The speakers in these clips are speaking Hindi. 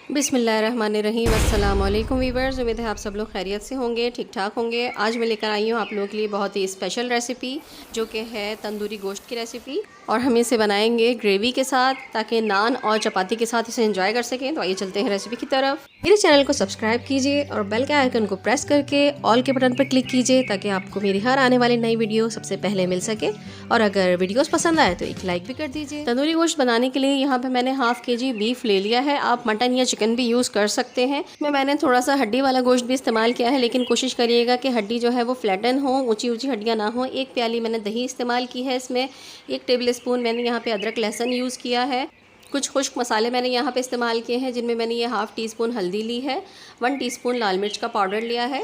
बिस्मिल्लाहिर्रहमानिर्रहीम। अस्सलाम वालेकुम वीवर्स, उम्मीद है आप सब लोग खैरियत से होंगे, ठीक ठाक होंगे। आज मैं लेकर आई हूँ आप लोगों के लिए बहुत ही स्पेशल रेसिपी, जो कि है तंदूरी गोश्त की रेसिपी। और हम इसे बनाएंगे ग्रेवी के साथ, ताकि नान और चपाती के साथ इसे एंजॉय कर सकें। तो आइए चलते हैं रेसिपी की तरफ। मेरे चैनल को सब्सक्राइब कीजिए और बेल के आइकन को प्रेस करके ऑल के बटन पर क्लिक कीजिए, ताकि आपको मेरी हर आने वाली नई वीडियो सबसे पहले मिल सके। और अगर वीडियोस पसंद आए तो एक लाइक भी कर दीजिए। तंदूरी गोश्त बनाने के लिए यहाँ पे मैंने हाफ केजी बीफ ले लिया है। आप मटन या चिकन भी यूज़ कर सकते हैं। इसमें मैंने थोड़ा सा हड्डी वाला गोश्त भी इस्तेमाल किया है, लेकिन कोशिश करिएगा कि हड्डी जो है वो फ्लैटन हो, ऊंची ऊंची हड्डियाँ ना हो। एक प्याली मैंने दही इस्तेमाल की है। इसमें 1 टेबल स्पून मैंने यहाँ पे अदरक लहसुन यूज़ किया है। कुछ खुश्क मसाले मैंने यहाँ पे इस्तेमाल किए हैं, जिनमें मैंने ये हाफ़ टी स्पून हल्दी ली है, 1 टीस्पून लाल मिर्च का पाउडर लिया है,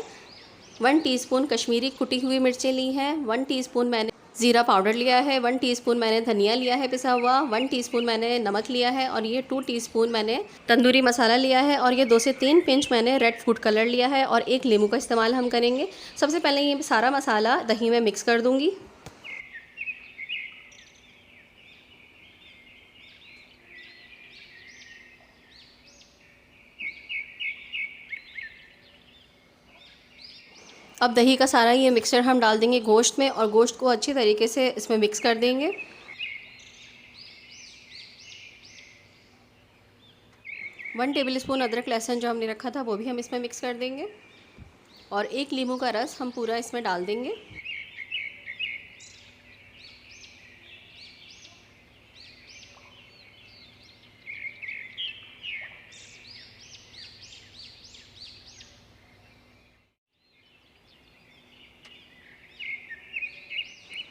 1 टीस्पून कश्मीरी कुटी हुई मिर्चें ली हैं, 1 टीस्पून मैंने ज़ीरा पाउडर लिया है, 1 टीस्पून मैंने धनिया लिया है पिसा हुआ, 1 टीस्पून मैंने नमक लिया है, और ये 2 टीस्पून मैंने तंदूरी मसाला लिया है, और ये 2 से 3 पिंच मैंने रेड फूड कलर लिया है, और 1 नींबू का इस्तेमाल हम करेंगे। सबसे पहले ये सारा मसाला दही में मिक्स कर दूँगी। अब दही का सारा ये मिक्सचर हम डाल देंगे गोश्त में, और गोश्त को अच्छी तरीके से इसमें मिक्स कर देंगे। 1 टेबल स्पून अदरक लहसुन जो हमने रखा था वो भी हम इसमें मिक्स कर देंगे, और 1 नींबू का रस हम पूरा इसमें डाल देंगे।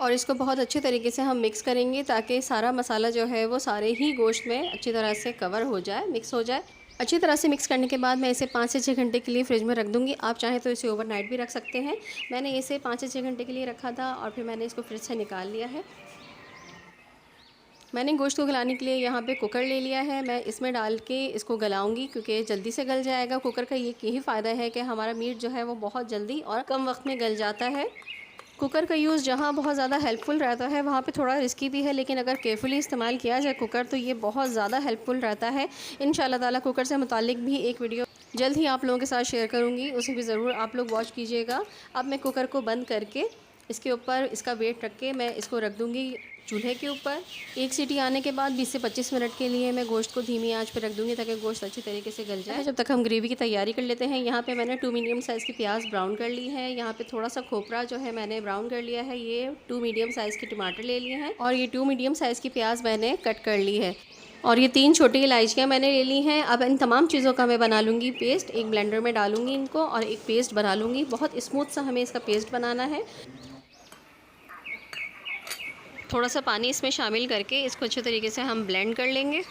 और इसको बहुत अच्छे तरीके से हम मिक्स करेंगे, ताकि सारा मसाला जो है वो सारे ही गोश्त में अच्छी तरह से कवर हो जाए, मिक्स हो जाए। अच्छी तरह से मिक्स करने के बाद मैं इसे 5 से 6 घंटे के लिए फ्रिज में रख दूँगी। आप चाहें तो इसे ओवरनाइट भी रख सकते हैं। मैंने इसे 5 से 6 घंटे के लिए रखा था, और फिर मैंने इसको फ्रिज से निकाल लिया है। मैंने गोश्त को गलाने के लिए यहाँ पे कुकर ले लिया है। मैं इसमें डाल के इसको गलाऊंगी, क्योंकि जल्दी से गल जाएगा। कुकर का यही फ़ायदा है कि हमारा मीट जो है वो बहुत जल्दी और कम वक्त में गल जाता है। कुकर का यूज़ जहाँ बहुत ज़्यादा हेल्पफुल रहता है, वहाँ पे थोड़ा रिस्की भी है, लेकिन अगर केयरफुली इस्तेमाल किया जाए कुकर, तो ये बहुत ज़्यादा हेल्पफुल रहता है। इंशाल्लाह ताला कुकर से मुतालिक भी एक वीडियो जल्द ही आप लोगों के साथ शेयर करूँगी, उसे भी ज़रूर आप लोग वॉच कीजिएगा। अब मैं कुकर को बंद करके इसके ऊपर इसका वेट रख के मैं इसको रख दूँगी चूल्हे के ऊपर। 1 सीटी आने के बाद 20 से 25 मिनट के लिए मैं गोश्त को धीमी आंच पर रख दूँगी, ताकि गोश्त अच्छी तरीके से गल जाए। जब तक हम ग्रेवी की तैयारी कर लेते हैं। यहाँ पे मैंने 2 मीडियम साइज़ की प्याज ब्राउन कर ली है। यहाँ पे थोड़ा सा खोपरा जो है मैंने ब्राउन कर लिया है। ये 2 मीडियम साइज़ के टमाटर ले लिए हैं, और ये 2 मीडियम साइज़ की प्याज मैंने कट कर ली है, और ये 3 छोटी इलायचियाँ मैंने ले ली हैं। अब इन तमाम चीज़ों का मैं बना लूँगी पेस्ट। एक ब्लेंडर में डालूँगी इनको, और एक पेस्ट बना लूँगी। बहुत स्मूथ सा हमें इसका पेस्ट बनाना है। थोड़ा सा पानी इसमें शामिल करके इसको अच्छे तरीके से हम ब्लेंड कर लेंगे।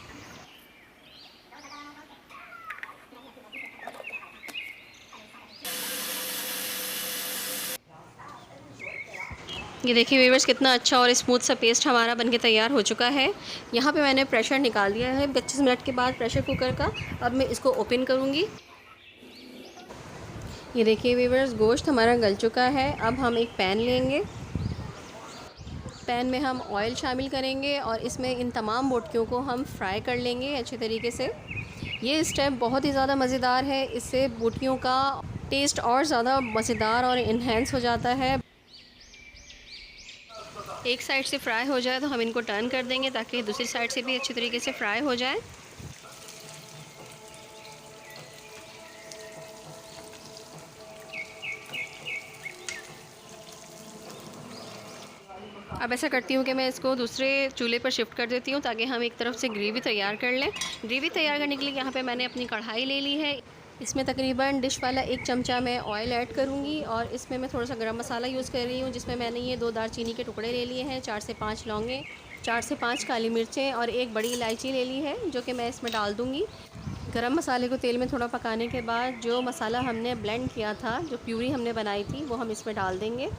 ये देखिए व्यूअर्स, कितना अच्छा और स्मूथ सा पेस्ट हमारा बनके तैयार हो चुका है। यहाँ पे मैंने प्रेशर निकाल दिया है 25 मिनट के बाद प्रेशर कुकर का। अब मैं इसको ओपन करूँगी। ये देखिए व्यूअर्स, गोश्त हमारा गल चुका है। अब हम एक पैन लेंगे। पैन में हम ऑयल शामिल करेंगे, और इसमें इन तमाम बोटियों को हम फ्राई कर लेंगे अच्छे तरीके से। ये स्टेप बहुत ही ज़्यादा मज़ेदार है। इससे बोटियों का टेस्ट और ज़्यादा मज़ेदार और इन्हेंस हो जाता है। एक साइड से फ्राई हो जाए तो हम इनको टर्न कर देंगे, ताकि दूसरी साइड से भी अच्छी तरीके से फ्राई हो जाए। अब ऐसा करती हूँ कि मैं इसको दूसरे चूल्हे पर शिफ्ट कर देती हूँ, ताकि हम एक तरफ से ग्रेवी तैयार कर लें। ग्रेवी तैयार करने के लिए यहाँ पे मैंने अपनी कढ़ाई ले ली है। इसमें तकरीबन डिश वाला 1 चमचा मैं ऑयल ऐड करूँगी, और इसमें मैं थोड़ा सा गरम मसाला यूज़ कर रही हूँ, जिसमें मैंने ये 2 दालचीनी के टुकड़े ले लिए हैं, 4 से 5 लौंगे, 4 से 5 काली मिर्चें, और 1 बड़ी इलायची ले ली है, जो कि मैं इसमें डाल दूँगी। गरम मसाले को तेल में थोड़ा पकाने के बाद जो मसाला हमने ब्लेंड किया था, जो प्यूरी हमने बनाई थी, वो हम इसमें डाल देंगे।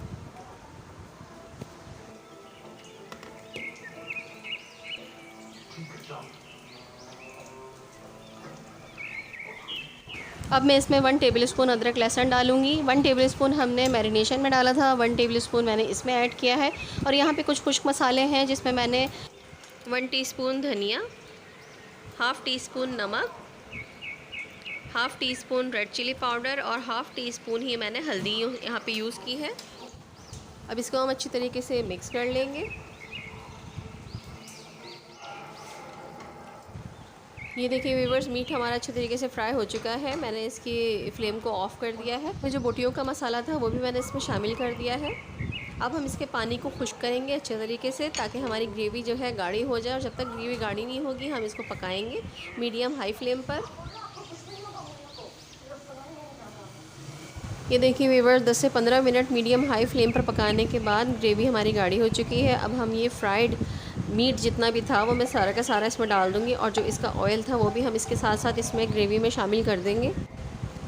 अब मैं इसमें 1 टेबल स्पून अदरक लहसुन डालूँगी। 1 टेबल स्पून हमने मैरिनेशन में डाला था, 1 टेबल स्पून मैंने इसमें ऐड किया है। और यहाँ पे कुछ खुश्क मसाले हैं, जिसमें मैंने 1 टीस्पून धनिया, हाफ़ टी स्पून नमक, half teaspoon red chilli powder और हाफ़ टी स्पून ही मैंने हल्दी यहाँ पे यूज़ की है। अब इसको हम अच्छी तरीके से मिक्स कर लेंगे। ये देखिए व्यूअर्स, मीट हमारा अच्छे तरीके से फ्राई हो चुका है। मैंने इसकी फ्लेम को ऑफ़ कर दिया है। जो बोटियों का मसाला था वो भी मैंने इसमें शामिल कर दिया है। अब हम इसके पानी को खुश्क करेंगे अच्छे तरीके से, ताकि हमारी ग्रेवी जो है गाढ़ी हो जाए। और जब तक ग्रेवी गाढ़ी नहीं होगी हम इसको पकाएंगे मीडियम हाई फ्लेम पर। ये देखिए व्यूअर्स, 10 से 15 मिनट मीडियम हाई फ्लेम पर पकाने के बाद ग्रेवी हमारी गाढ़ी हो चुकी है। अब हम ये फ्राइड मीट जितना भी था वो मैं सारा का सारा इसमें डाल दूँगी, और जो इसका ऑयल था वो भी हम इसके साथ साथ इसमें ग्रेवी में शामिल कर देंगे।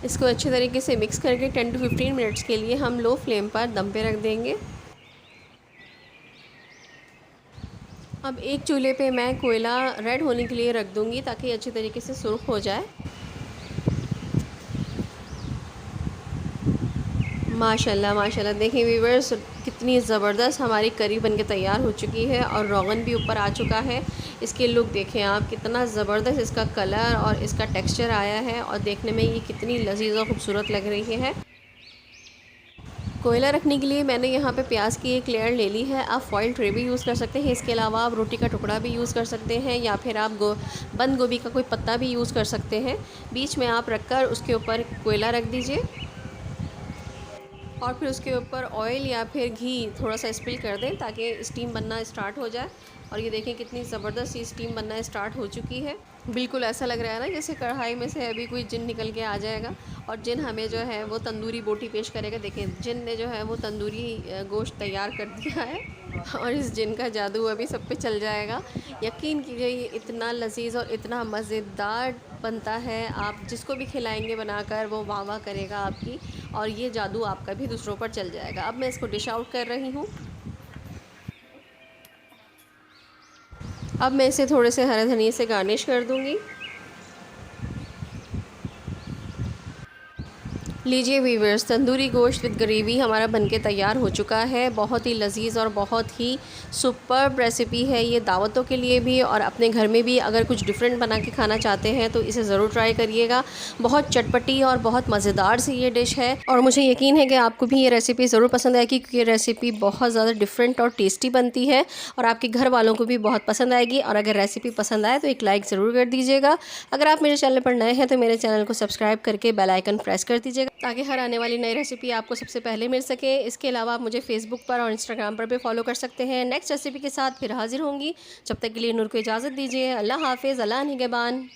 इसको अच्छे तरीके से मिक्स करके 10 to 15 मिनट्स के लिए हम लो फ्लेम पर दम पे रख देंगे। अब एक चूल्हे पे मैं कोयला रेड होने के लिए रख दूँगी, ताकि अच्छी तरीके से सुर्ख हो जाए। माशाल्लाह माशाल्लाह, देखिए व्यूअर्स, कितनी ज़बरदस्त हमारी करी बन के तैयार हो चुकी है और रोगन भी ऊपर आ चुका है। इसके लुक देखें आप, कितना ज़बरदस्त इसका कलर और इसका टेक्सचर आया है, और देखने में ये कितनी लजीज और ख़ूबसूरत लग रही है। कोयला रखने के लिए मैंने यहाँ पे प्याज की एक लेयर ले ली है। आप फॉइल ट्रे भी यूज़ कर सकते हैं। इसके अलावा आप रोटी का टुकड़ा भी यूज़ कर सकते हैं, या फिर आप बंद गोभी का कोई पत्ता भी यूज़ कर सकते हैं। बीच में आप रख कर उसके ऊपर कोयला रख दीजिए, और फिर उसके ऊपर ऑयल या फिर घी थोड़ा सा स्प्रिल कर दें, ताकि स्टीम बनना स्टार्ट हो जाए। और ये देखें कितनी ज़बरदस्त ये स्टीम बनना स्टार्ट हो चुकी है। बिल्कुल ऐसा लग रहा है ना जैसे कढ़ाई में से अभी कोई जिन निकल के आ जाएगा, और जिन हमें जो है वो तंदूरी बोटी पेश करेगा। देखें, जिन ने जो है वो तंदूरी गोश्त तैयार कर दिया है, और इस जिन का जादू अभी सब पे चल जाएगा। यकीन कीजिए, ये इतना लजीज और इतना मज़ेदार बनता है, आप जिसको भी खिलाएंगे बनाकर वो वाह वाह करेगा आपकी, और ये जादू आपका भी दूसरों पर चल जाएगा। अब मैं इसको डिश आउट कर रही हूँ। अब मैं इसे थोड़े से हरे धनिए से गार्निश कर दूँगी। लीजिए वीवर्स, तंदूरी गोश्त विद ग्रेवी हमारा बनके तैयार हो चुका है। बहुत ही लजीज और बहुत ही सुपर्ब रेसिपी है ये, दावतों के लिए भी और अपने घर में भी अगर कुछ डिफरेंट बना के खाना चाहते हैं तो इसे ज़रूर ट्राई करिएगा। बहुत चटपटी और बहुत मज़ेदार सी ये डिश है, और मुझे यकीन है कि आपको भी ये रेसिपी ज़रूर पसंद आएगी, क्योंकि ये रेसिपी बहुत ज़्यादा डिफरेंट और टेस्टी बनती है, और आपके घर वालों को भी बहुत पसंद आएगी। और अगर रेसिपी पसंद आए तो एक लाइक ज़रूर कर दीजिएगा। अगर आप मेरे चैनल पर नए हैं तो मेरे चैनल को सब्सक्राइब करके बेल आइकन प्रेस कर दीजिएगा, ताकि हर आने वाली नई रेसिपी आपको सबसे पहले मिल सके। इसके अलावा आप मुझे फेसबुक पर और इंस्टाग्राम पर भी फॉलो कर सकते हैं। नेक्स्ट रेसिपी के साथ फिर हाजिर होंगी। जब तक के लिए नूर को इजाज़त दीजिए। अल्लाह हाफिज़, अल्लाह निगहबान।